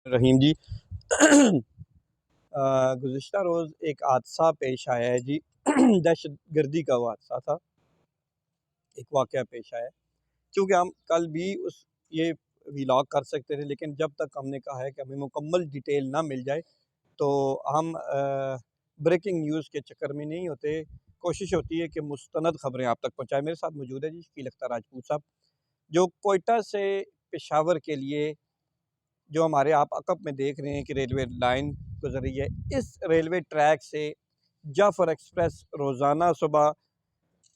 रहीम जी। गुज़िश्ता रोज़ एक हादसा पेश आया है जी। दहशत गर्दी का वो हादसा था, एक वाक़या पेश आया है। चूँकि हम कल भी ये व्लॉग कर सकते थे, लेकिन जब तक हमने कहा है कि हमें मुकम्मल डिटेल ना मिल जाए तो हम ब्रेकिंग न्यूज़ के चक्कर में नहीं होते। कोशिश होती है कि मुस्तनद ख़बरें आप तक पहुँचाएँ। मेरे साथ मौजूद है जी शकील अख्तर राजपूत साहब, जो कोयटा से पेशावर के लिए जो हमारे आप अक़ब में देख रहे हैं कि रेलवे लाइन गुज़र रही है। इस रेलवे ट्रैक से जाफ़र एक्सप्रेस रोज़ाना सुबह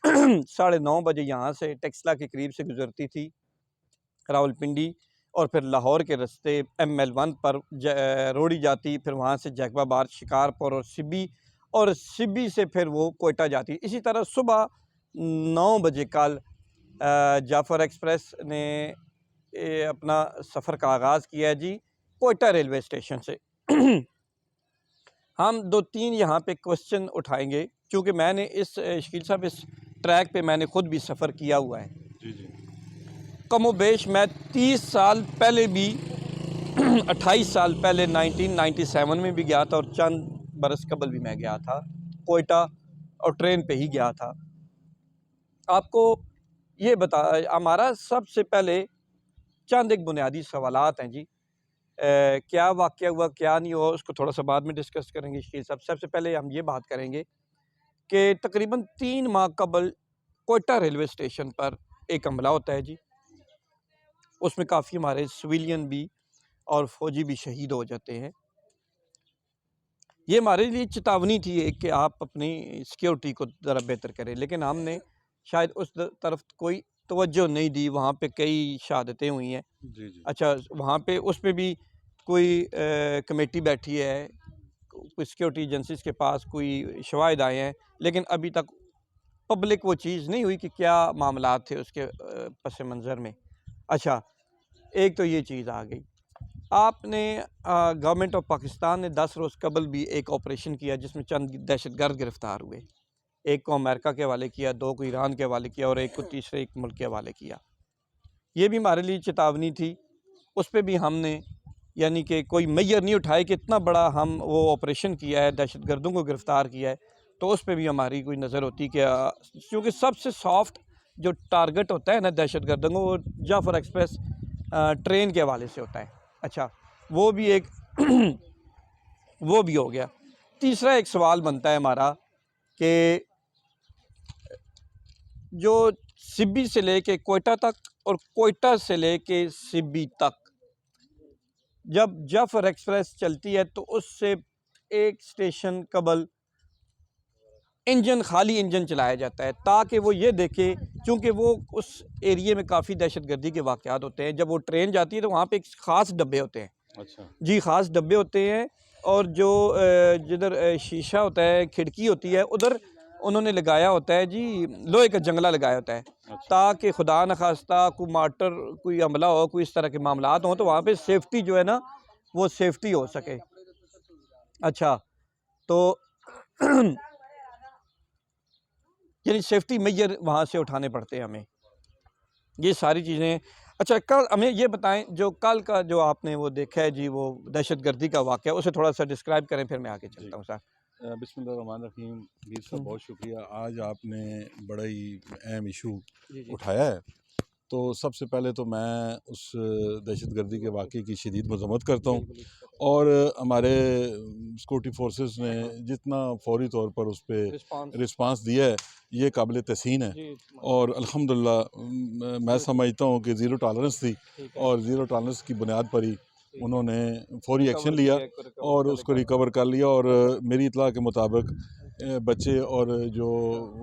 9:30 बजे यहाँ से टेक्सला के करीब से गुज़रती थी, रावलपिंडी, और फिर लाहौर के रास्ते ML1 पर रोड़ी जाती, फिर वहाँ से जैकबाबाद, शिकारपुर और सिब्बी से फिर वो कोयटा जाती। इसी तरह सुबह 9 बजे कल जाफ़र एक्सप्रेस ने अपना सफ़र का आगाज़ किया है जी, कोयटा रेलवे स्टेशन से। हम 2-3 यहाँ पे क्वेश्चन उठाएंगे, क्योंकि मैंने शकील साहब इस ट्रैक पे मैंने ख़ुद भी सफ़र किया हुआ है। जी जी। कमोबेश मैं 30 साल पहले भी 28 साल पहले 1997 में भी गया था, और चंद बरस कबल भी मैं गया था कोयटा, और ट्रेन पे ही गया था। आपको ये हमारा सबसे पहले चंद एक बुनियादी सवालात हैं जी। क्या वाक़या हुआ, क्या नहीं हुआ, उसको थोड़ा सा बाद में डिस्कस करेंगे शकील साहब। सबसे पहले हम ये बात करेंगे कि तकरीबन 3 माह कबल कोयटा रेलवे स्टेशन पर एक हमला होता है जी। उसमें काफ़ी हमारे सिविलियन भी और फ़ौजी भी शहीद हो जाते हैं। ये हमारे लिए चेतावनी थी एक कि आप अपनी सिक्योरिटी को ज़रा बेहतर करें, लेकिन हमने शायद उस तरफ कोई तवज्जो नहीं दी। वहाँ पे कई शहादतें हुई हैं। जी जी। अच्छा, वहाँ पे उस पे भी कोई कमेटी बैठी है, कोई सिक्योरिटी एजेंसीज़ के पास कोई शवाहिद आए हैं, लेकिन अभी तक पब्लिक वो चीज़ नहीं हुई कि क्या मामलात थे उसके पस मंज़र में। अच्छा, एक तो ये चीज़ आ गई। आपने गवर्नमेंट ऑफ पाकिस्तान ने 10 रोज़ कबल भी एक ऑपरेशन किया जिसमें चंद दहशतगर्द गिरफ़्तार हुए। एक को अमेरिका के हवाले किया, 2 को ईरान के हवाले किया, और एक को तीसरे एक मुल्क के हवाले किया। ये भी हमारे लिए चेतावनी थी। उस पे भी हमने यानी कि कोई मेजर नहीं उठाए कि इतना बड़ा हम वो ऑपरेशन किया है, दहशतगर्दों को गिरफ़्तार किया है, तो उस पे भी हमारी कोई नज़र होती कि क्योंकि सबसे सॉफ्ट जो टारगेट होता है ना दहशतगर्दों को, वो जाफ़र एक्सप्रेस ट्रेन के हवाले से होता है। अच्छा, वो भी एक वो भी हो गया। तीसरा एक सवाल बनता है हमारा कि जो सिब्बी से लेके कोयटा तक और कोयटा से लेके सिब्बी तक जब जाफ़र एक्सप्रेस चलती है, तो उससे एक स्टेशन कबल खाली इंजन चलाया जाता है, ताकि वो ये देखे, चूँकि वो उस एरिए में काफ़ी दहशतगर्दी के वाक़यात होते हैं। जब वो ट्रेन जाती है तो वहाँ पे एक ख़ास डब्बे होते हैं। अच्छा जी, ख़ास डब्बे होते हैं, और जो जिधर शीशा होता है, खिड़की होती है, उधर उन्होंने लगाया होता है जी, लोहे का जंगला लगाया होता है, अच्छा। ताकि खुदा न खास्ता कोई हमला हो, कोई इस तरह के मामलात हों, तो वहाँ पे सेफ्टी जो है ना, वो सेफ्टी हो सके। अच्छा, तो यानी सेफ्टी मेजर वहाँ से उठाने पड़ते हैं हमें, ये सारी चीज़ें। अच्छा, कल हमें ये बताएं, जो कल का जो आपने वो देखा है जी, वो दहशतगर्दी का वाक़या, उसे थोड़ा सा डिस्क्राइब करें, फिर मैं आगे जी। चलता हूँ सर। बिस्मिल्लाहिर्रहमानिर्रहीम। मीर साहब बहुत शुक्रिया, आज आपने बड़ा ही अहम इशू जी जी। उठाया है। तो सबसे पहले तो मैं उस दहशतगर्दी के वाक़े की शदीद मज़म्मत करता हूँ, बिल्कुल। और हमारे सिक्योरिटी फोर्सेस ने जितना फौरी तौर पर उस पर रिस्पांस दिया है, ये काबिल तहसीन है। जी, और अल्हम्दुलिल्लाह मैं समझता हूँ कि ज़ीरो टॉलरेंस थी, ठीक है। और ज़ीरो टॉलरेंस की बुनियाद पर ही ठीक है। उन्होंने फौरी एक्शन रिकवर लिया किया, और उसको रिकवर कर लिया। और मेरी इत्तला के मुताबिक बच्चे और जो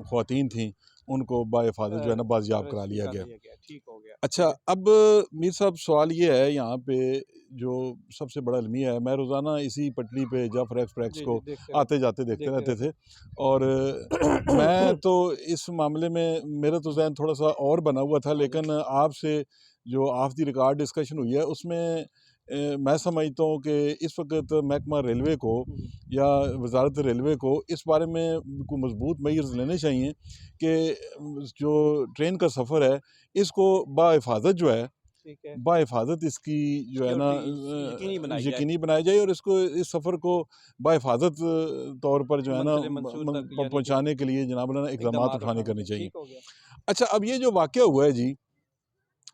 ख़वातीन थी उनको बाहिफाज़त जो है ना बाजियाब करा लिया गया। ठीक हो गया। अच्छा, अब मीर साहब सवाल ये है यहाँ पे जो सबसे बड़ा अलमिया है, मैं रोज़ाना इसी पटरी पे जाफ़र एक्सप्रेस जी को जी, देखते आते जाते देखते रहते थे। और मैं रहते। तो इस मामले में मेरा तो ज़हन थोड़ा सा और बना हुआ था, लेकिन आपसे जो ऑफ द रिकॉर्ड डिस्कशन हुई है उसमें मैं समझता हूँ कि इस वक्त महकमा रेलवे को या वजारत रेलवे को इस बारे में कोई मजबूत मेजर्स लेने चाहिए कि जो ट्रेन का सफ़र है इसको बाहिफाजत जो है ठीक है, बाहिफाजत इसकी जो है ना यकीनी यकीनी बनाई जाए और इसको इस सफ़र को बाहिफाजत तौर पर जो है ना मंजिल मंसूर तक यानी कि पहुँचाने के लिए जनाब ना इक़दामात इक़दामात उठाने उठाने करने चाहिए। ठीक हो गया। अच्छा, अब ये जो वाक़या हुआ है जी,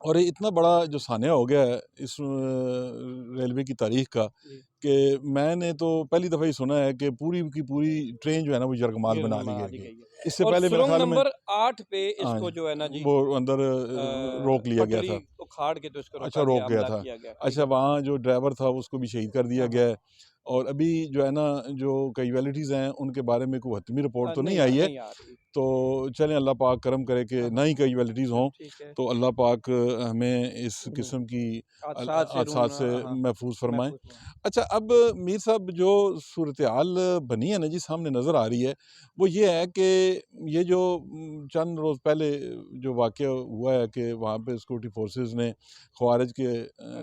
और ये इतना बड़ा जो सान्या हो गया है इस रेलवे की तारीख़ का जी, कि मैंने तो पहली दफ़ा ही सुना है कि पूरी की पूरी ट्रेन जो है ना वो यरगमाल ये बना ली बना दी गई। गई है इससे और पहले मेरे सुरंग ख़्याल में नंबर 8 पे हाँ इसको जी, जो है ना जी वो अंदर रोक लिया गया पटड़ी था। उखाड़ के तो इसको अच्छा, रोका गया, रोक गया हमला था। किया गया। ठीक अच्छा, है। वहाँ जो ड्राइवर था उसको भी शहीद कर दिया हाँ, गया हाँ। है और अभी जो है ना जो कैजुअलिटीज़ हैं उनके बारे में कोई हतमी रिपोर्ट तो नहीं आई है। नहीं आ रही। तो चलें, अल्लाह पाक करम करे कि हाँ, ना हाँ। ही कैजुअलिटीज़ हों, ठीक है। तो अल्लाह पाक हमें इस हुँ। किस्म की हादसात हादसात से हाँ, महफूज फरमाएँ। महफूज़ हुआ। अच्छा, अब मीर साहब जो सूरत-ए-हाल बनी है ना जी, सामने नज़र आ रही है, वो ये है कि ये जो चंद रोज़ पहले जो वाक़या हुआ है कि वहाँ पे सिक्योरिटी फोर्सेस ने ख़वारिज के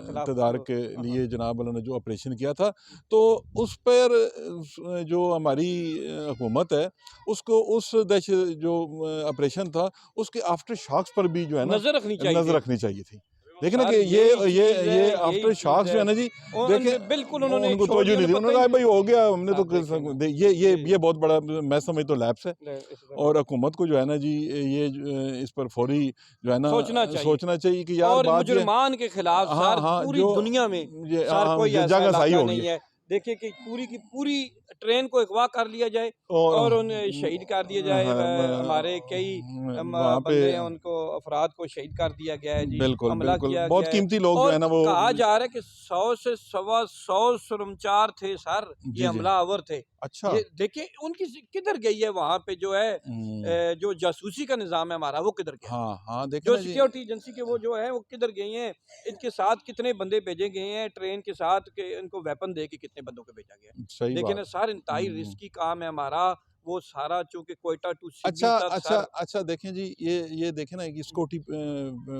खिलाफ तदारक के हाँ, हाँ। लिए जनाब वालों ने जो ऑपरेशन किया था, तो उस पर जो हमारी हुकूमत है, उसको उस जो ऑपरेशन था, उसके आफ्टर शॉक्स पर भी जो है ना नज़र रखनी चाहिए नज़र थी। रखनी चाहिए थी। देखें ना सर कि यही चीज़ है, ये यही आफ्टर चीज़ शॉक्स जो है। है ना जी, देखें बिल्कुल उन्होंने उनको छोड़ तवज्जो दिया, नहीं दी। उन्हें पता उन्होंने ही कहा नहीं। भाई हो गया, हमने तो साहब देखें ना। ये बहुत बड़ा मैं समझता हूँ लैप्स है। इस तरह और हुकूमत को जो है ना जी, ये इस पर फौरी जो है ना सोचना चाहिए कि यार और बात ये मुजरमान के खिलाफ हाँ, सर हाँ, पूरी जो दुनिया में ये सर कोई ऐसा जगह सही इलाका होगी नहीं है। देखिए कि पूरी की पूरी ट्रेन को अगवा कर लिया जाए और और उन्हें शहीद कर दिया जाए। हमारे कई वहाँ पे बंदे हैं, उनको अफराद को शहीद कर दिया गया है जी, बिल्कुल, हमला बिल्कुल, किया बहुत गया है। कीमती लोग जो और है ना वो कहा जा रहा है कि 100 से सवा 100 सुरमचार थे सर, ये जी, जी। हमलावर थे। अच्छा। ये देखिए उनकी किधर गई है वहाँ पे जो है हुँ। जो जासूसी का निज़ाम है हमारा, वो किधर गया? हाँ, हाँ, देखें जो ना जी। सिक्योरिटी एजेंसी के वो जो है वो किधर गई हैं? इनके साथ कितने बंदे भेजे गए हैं ट्रेन के साथ कि इनको वेपन दे के कितने बंदों को भेजा गया है? सही देखिए बात ना है। सर, इंतहाई हुँ। रिस्की काम है हमारा, वो सारा चूँकि क्वेटा टू अच्छा, सिडनी तक अच्छा, सर अच्छा, देखें जी, ये देखें ना कि security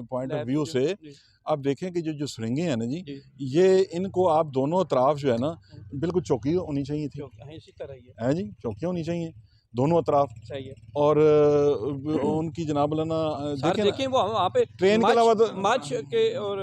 point of labs view जो से जी, आप देखें कि जो सुरंगें हैं ना जी, जी, ये इनको आप दोनों अतराफ जो है ना, हुँ, बिल्कुल चौकी होनी चाहिए थी। जो हाँ, इसी तरह ही है, हैं जी? चौकियाँ होनी चाहिए, दोनों अतराफ। सही है। और उनकी जनाब वाला सर देखें ना, देखिए वो वहाँ पे ट्रेन के मच अलावा तो मच के और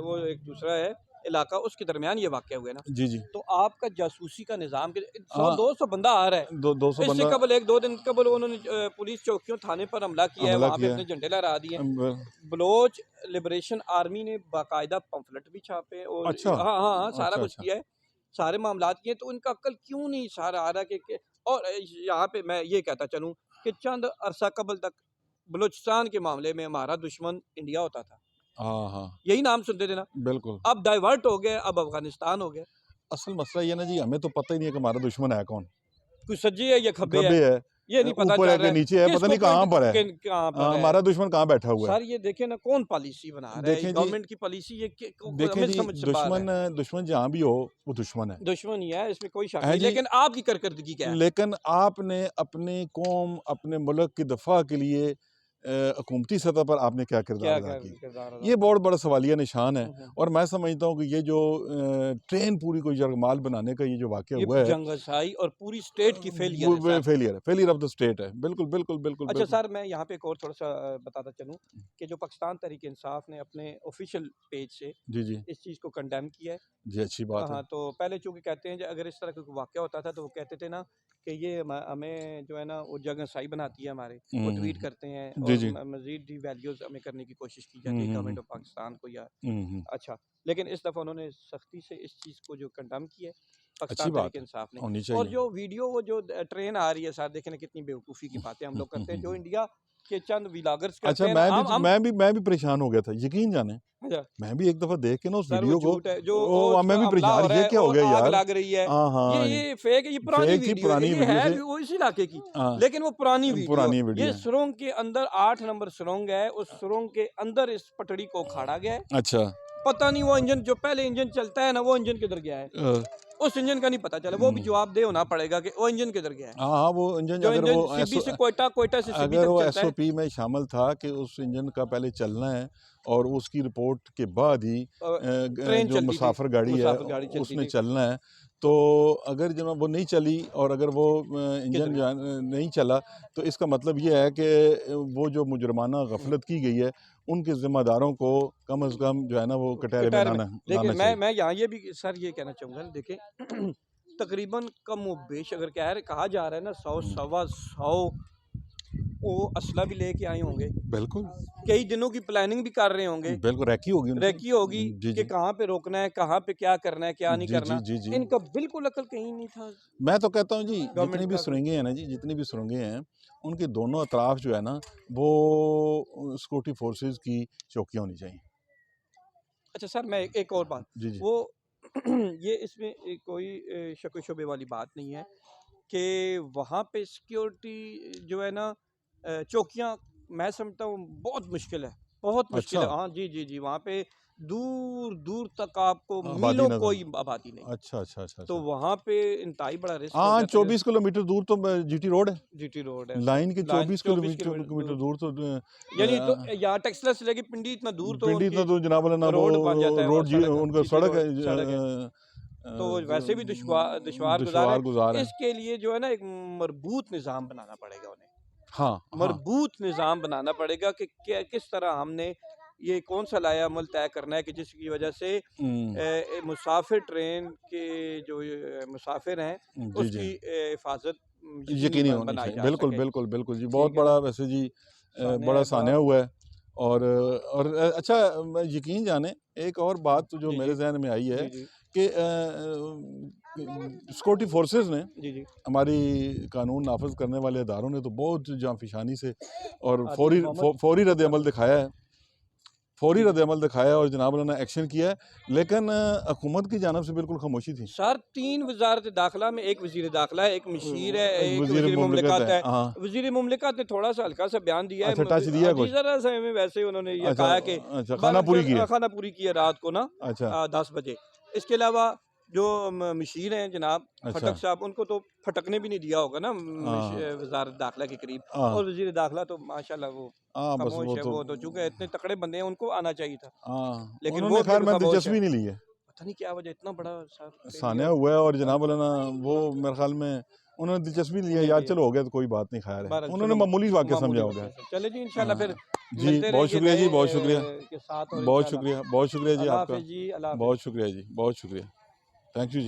वो एक दूसरा है इलाका, उसके दरमियान ये वाक़या हुआ है ना। जी, जी। तो आपका जासूसी का निज़ाम के 100 हाँ, 200 बंदा आ रहा है। 200 इससे बंदा कबल 1-2 दिन कबल उन्होंने पुलिस चौकियों थाने पर हमला किया है, हमला वहाँ पे किया अपने है। झंडे लहरा दिए। ब बलोच लिबरेशन आर्मी ने बाकायदा पम्फलेट भी छापे और अच्छा, हाँ, हाँ, हाँ, सारा अच्छा, कुछ अच्छा। किया है। सारे मामलात किए, तो इनका अक्ल क्यों नहीं सर आ रहा कि और यहाँ पे मैं ये कहता चलूँ कि चंद अरसा कबल तक बलूचिस्तान के मामले में हमारा दुश्मन इंडिया होता था। हाँ, हाँ, यही नाम सुनते थे ना। बिल्कुल। अब डाइवर्ट हो गए, अब अफ़गानिस्तान हो गया। असल मसला ये है ना जी, हमें तो पता ही नहीं है कि हमारा दुश्मन है कौन? कोई सज्जे है या खब्बे है, कब्बे है, ये नहीं पता ऊपर चल है रहा कि है। नीचे है, पता किसको नहीं कहाँ पॉइंट पर है। कहाँ पर है। हमारा दुश्मन कहाँ बैठा हुआ है। सर ये देखें ना कौन पॉलिसी बना रहा है, देखें जी, गवर्नमेंट की पॉलिसी ये देखें हमें जी, समझ से बाहर है। दुश्मन जहाँ भी हो, वो दुश्मन है। दुश्मन ही है, इसमें कोई शक हैं नहीं, जी? लेकिन आपकी कारकर्दगी क्या है? लेकिन आपने अपनी कौम, अपने मुल्क की दफ़ा के लिए हुकूमती सतह पर आपने क्या किरदार क्या अदा कर की? किरदार अदा ये किया? बहुत बड़ा सवालिया निशान है। हुँ, हुँ। और मैं समझता हूँ कि ये जो ट्रेन पूरी को यरगमाल बनाने का ये जो वाक़या ये हुआ है, जंगसाई और पूरी स्टेट की फेलियर वो है sir. Failure of the state है। बिल्कुल, बिल्कुल, बिल्कुल, अच्छा बिल्कुल। सर, मैं यहाँ पे एक और थोड़ा-सा बताता चलूँ कि जो पाकिस्तान तहरीक-ए-इंसाफ ने अपने ऑफ़िशियल पेज से जी, जी। इस चीज़ को कंडेम किया है। जी, अच्छी बात है। हाँ, तो पहले चूँकि कहते हैं कि अगर इस तरह का कोई वाक़या होता था तो वो कहते थे ना कि ये हमें जो है ना वो जगहसाई बनाती है हमारे, वो हुँ, ट्वीट हुँ। करते हैं जी, और जी। मज़ीद डिवैल्यूज़ हमें करने की कोशिश की हुँ, जाती है हुँ, हुँ। गवर्नमेंट ऑफ पाकिस्तान को या हुँ, हुँ। अच्छा, लेकिन इस दफ़ा उन्होंने सख्ती से इस चीज़ को जो कंडेम किया है, अच्छी पाकिस्तान बात है, तहरीक-ए-इंसाफ ने। होनी और चाहिए। जो वीडियो वो जो ट्रेन आ रही है सर, देखें ना कितनी बेवकूफ़ी की बातें हम लोग करते हैं, जो इंडिया के चंद व्लॉगर्स करते अच्छा, हैं ना हम मैं भी परेशान हो गया था, यकीन जाने। अच्छा, मैं भी एक दफ़ा देख के ना उस सर वो वीडियो को, झूठ है, जो मैं उसका भी हमला परेशान, हो यार रहा ये है क्या हो और गया आग यार? लग रही है, हाँ, हाँ, ये फेक है, ये पुरानी फेक थी, वीडियो है, पुरानी ये वीडियो है थी। भी वो इसी इलाके की, हाँ, लेकिन वो पुरानी वीडियो है। पुरानी वीडियो ये है। सुरंग के अंदर 8 नंबर सुरंग है, उस सुरंग के अंदर इस पटड़ी को उखाड़ा गया है। अच्छा। पता नहीं वो इंजन जो पहले इंजन चलता है ना, वो इंजन किधर गया है? अ, उस इंजन का नहीं पता चला, वो भी जवाबदेह होना पड़ेगा कि वो इंजन किधर गया है? हाँ, हाँ, वो इंजन जो अगर इंजन वो सिब्बी से कोयटा, कोयटा से सिब्बी अगर तक वो चलता है। एसओपी में शामिल था कि उस इंजन का पहले चलना है और उसकी रिपोर्ट के बाद ही ट्रेन जो चलती थी, मुसाफिर गाड़ी है मुसाफिर गाड़ी चलती उसने थी। चलना है। तो अगर जो वो नहीं चली और अगर वो किधर इंजन गया? नहीं चला, तो इसका मतलब ये है कि वो जो मुजरमाना गफलत की गई है उनके ज़िम्मेदारों को कम से कम जो है ना वो कटहरे में कटहरे में देखिए, लाना चाहिए। मैं यहाँ ये भी सर ये कहना चाहूँगा, देखिए तकरीबन कम व बेश अगर कहा जा रहा है ना 100 सवा 100 वो असला भी लेके आए होंगे, बिल्कुल, कई दिनों की प्लानिंग भी कर रहे होंगे, बिल्कुल रैकी होगी उनकी। रेकी होगी जी, कि जी। कहाँ पे रोकना है, कहाँ पे क्या करना है, क्या नहीं जी, जी, करना। जी, जी। इनका बिल्कुल अकल कहीं नहीं था मैं तो कहता हूँ जी, जितनी गवर्नमेंट भी का कोई। सुरंगें हैं ना जी, जितनी भी सुरंगें हैं, उनके दोनों अतराफ जो है ना, वो सिक्योरिटी फोर्सेस की चौकियाँ होनी चाहिए। अच्छा सर, मैं एक और बात, जी, जी। वो ये इसमें कोई शक व शुबे वाली बात नहीं है कि वहाँ पे सिक्योरिटी जो है ना, चौकियाँ मैं समझता हूँ बहुत मुश्किल है, बहुत मुश्किल अच्छा, है। हाँ जी, जी, जी, वहाँ पे दूर दूर तक आपको आबादी मीलों नज़र कोई आबादी नहीं, अच्छा, अच्छा, अच्छा, तो अच्छा। वहाँ पे इंतहाई बड़ा रिस्क हो हाँ, जाता है। 24 किलोमीटर दूर तो जीटी रोड है। जीटी रोड है, लाइन के लाइन 24 24 किलोमीटर किलोमीटर किलोमीटर दूर, दूर तो यानी तो यहाँ टेक्सला से लेके पिंडी इतना दूर तो पिंडी इतना उनकी तो जनाब ना वो रोड बन जाता है, और रोड जी सड़क उनका जीटी सड़क है रोड सड़क है, तो वो वैसे भी दुश्वार गुजार है। दुश्वार गुजार है। इसके लिए जो है ना एक मरबूत निज़ाम बनाना पड़ेगा उन्हें, हाँ, हाँ। मरबूत निज़ाम बनाना पड़ेगा कि किस तरह हमने ये कौन सा लाया अमल तय करना है कि जिसकी वजह से हुँ, मुसाफिर ट्रेन के जो मुसाफिर हैं जी, जी। उसकी हिफाजत यकीनी यकीनी होनी बनाई चाहिए। जा बिल्कुल, सके। बिल्कुल, बिल्कुल जी, बहुत ठीक है ना, बड़ा वैसे जी सान्या बड़ा है बड़ा। सान्या हुआ है और अच्छा यकीन जाने एक और बात जो जी, जी, मेरे ज़हन में आई है जी, जी, कि सिक्योरिटी फोर्सेस ने जी, जी, हमारी कानून नाफ़िज़ करने वाले इदारों ने तो बहुत जाँफिशानी से और आदिल मोहम्मद फ़ौरी गुप्ता। रद्द-अमल दिखाया है। फ़ौरी जी, जी। रद्द-अमल दिखाया और जनाब ने एक्शन किया है, लेकिन हुकूमत की जानिब से बिल्कुल खामोशी थी। सर 3 वज़ारत दाखिला में, 1 वज़ीर दाखिला है, 1 मुशीर है, एक 1 वज़ीर वज़ीर मुमलिकत मुमलिकत है। है। हाँ, वज़ीर मुमलिकत ने थोड़ा-सा हल्का-सा बयान दिया है, अच्छा टच दिया जी कुछ? ज़रा-सा में वैसे उन्होंने ये अच्छा कहा कि अच्छा, खाना पूरी की है। खाना पूरी की है रात को ना अच्छा, 10 बजे। इसके अलावा जो मुशीर हैं जनाब अच्छा। खटक साहब, उनको तो फटकने भी नहीं दिया होगा ना हाँ, वज़ारत दाखिला के करीब, हाँ, और वज़ीर दाखिला तो माशाल्लाह वो हाँ, बस खामोश वो है, तो वो तो चूँकि इतने तकड़े बंदे हैं उनको आना चाहिए था, हाँ, लेकिन उन्होंने वो ख़ैर भी में खामोश है। दिलचस्पी नहीं ली है। पता नहीं क्या वजह, इतना बड़ा सर सान्या फेलियर। हुआ है और हाँ, जनाब ना वो हाँ, मेरे ख़्याल में उन्होंने दिलचस्पी नहीं लिया नहीं यार लिया। चलो हो गया तो कोई बात नहीं ख़ैर है। बहरहाल उन्होंने चलो, मामूली वाक़या समझा मामूली होगा। वजह से। चले जी, इंशाल्लाह फिर हाँ, जी, मिलते बहुत रहेंगे शुक्रिया नए जी, बहुत शुक्रिया। के साथ, और बहुत इंशाल्लाह। शुक्रिया, बहुत शुक्रिया जी अल्लाह आपका। हाफ़िज़ जी, अल्लाह बहुत हाफ़िज़। शुक्रिया जी, बहुत शुक्रिया। Thank you ji.